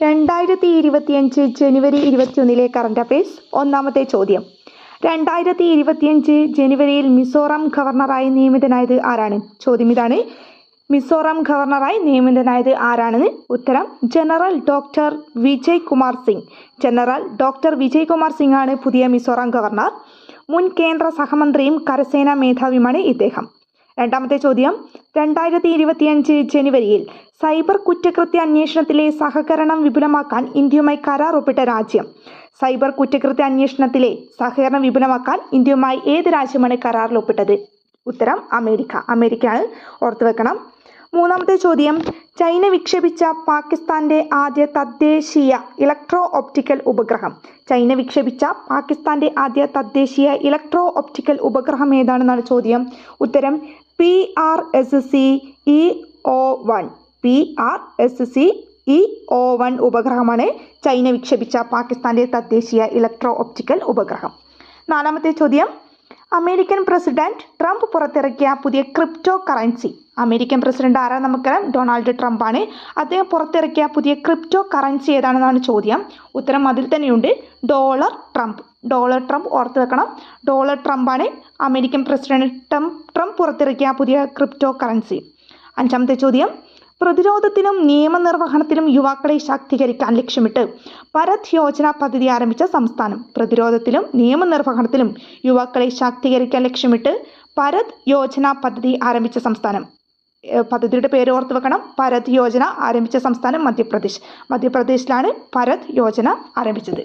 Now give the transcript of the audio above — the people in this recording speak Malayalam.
2025 ജനുവരി 21 കറന്റ് അഫയേഴ്സ്. ഒന്നാമത്തെ ചോദ്യം, 2025 ജനുവരിയിൽ മിസോറാം ഗവർണറായി നിയമിതനായത് ആരാണ്? ചോദ്യം ഇതാണ്, മിസോറാം ഗവർണറായി നിയമിതനായത് ആരാണെന്ന്. ഉത്തരം general doctor Vijay Kumar Singh. General doctor Vijay Kumar Singh ആണ് പുതിയ മിസോറാം ഗവർണർ. മുൻ കേന്ദ്ര സഹമന്ത്രിയും കരസേനാ മേധാവിയുമാണ് ഇദ്ദേഹം. രണ്ടാമത്തെ ചോദ്യം, 2025 ജനുവരിയിൽ സൈബർ കുറ്റകൃത്യ അന്വേഷണത്തിലെ സഹകരണം വിപുലമാക്കാൻ ഇന്ത്യയുമായി കരാർ ഒപ്പിട്ട രാജ്യം. സൈബർ കുറ്റകൃത്യ അന്വേഷണത്തിലെ സഹകരണം വിപുലമാക്കാൻ ഇന്ത്യയുമായി ഏത് രാജ്യമാണ് കരാറിൽ ഒപ്പിട്ടത്? ഉത്തരം അമേരിക്ക. അമേരിക്കയാണ്, ഓർത്തുവെക്കണം. മൂന്നാമത്തെ ചോദ്യം, ചൈന വിക്ഷേപിച്ച പാകിസ്ഥാന്റെ ആദ്യ തദ്ദേശീയ ഇലക്ട്രോ ഒപ്റ്റിക്കൽ ഉപഗ്രഹം. ചൈന വിക്ഷേപിച്ച പാകിസ്ഥാന്റെ ആദ്യ തദ്ദേശീയ ഇലക്ട്രോ ഒപ്റ്റിക്കൽ ഉപഗ്രഹം ഏതാണെന്നാണ് ചോദ്യം. ഉത്തരം PRSC-EO-1. PRSC-EO-1 ഉപഗ്രഹമാണ് ചൈന വിക്ഷേപിച്ച പാകിസ്ഥാന്റെ തദ്ദേശീയ ഇലക്ട്രോ ഒപ്റ്റിക്കൽ ഉപഗ്രഹം. നാലാമത്തെ ചോദ്യം, അമേരിക്കൻ പ്രസിഡന്റ് ട്രംപ് പുറത്തിറക്കിയ പുതിയ ക്രിപ്റ്റോ കറൻസി. അമേരിക്കൻ പ്രസിഡന്റ് ആരാ? നമുക്കറിയാം, ഡൊണാൾഡ് ട്രംപ് ആണ്. അദ്ദേഹം പുറത്തിറക്കിയ പുതിയ ക്രിപ്റ്റോ കറൻസി ഏതാണെന്നാണ് ചോദ്യം. ഉത്തരം അതിൽ തന്നെയുണ്ട്, ഡോളർ ട്രംപ്. ഡോളർ ട്രംപ്, ഓർത്തു വെക്കണം. ഡോളർ ട്രംപ് ആണ് അമേരിക്കൻ പ്രസിഡന്റ് ട്രംപ് പുറത്തിറക്കിയ പുതിയ ക്രിപ്റ്റോ കറൻസി. അഞ്ചാമത്തെ ചോദ്യം, പ്രതിരോധത്തിലും നിയമനിർവഹണത്തിലും യുവാക്കളെ ശാക്തീകരിക്കാൻ ലക്ഷ്യമിട്ട് ഭരത് യോജന പദ്ധതി ആരംഭിച്ച സംസ്ഥാനം. പ്രതിരോധത്തിലും നിയമനിർവഹണത്തിലും യുവാക്കളെ ശാക്തീകരിക്കാൻ ലക്ഷ്യമിട്ട് ഭരത് യോജന പദ്ധതി ആരംഭിച്ച സംസ്ഥാനം. പദ്ധതിയുടെ പേര് ഓർത്തു വെക്കണം. ഭരത് യോജന ആരംഭിച്ച സംസ്ഥാനം മധ്യപ്രദേശ്. മധ്യപ്രദേശിലാണ് ഭരത് യോജന ആരംഭിച്ചത്.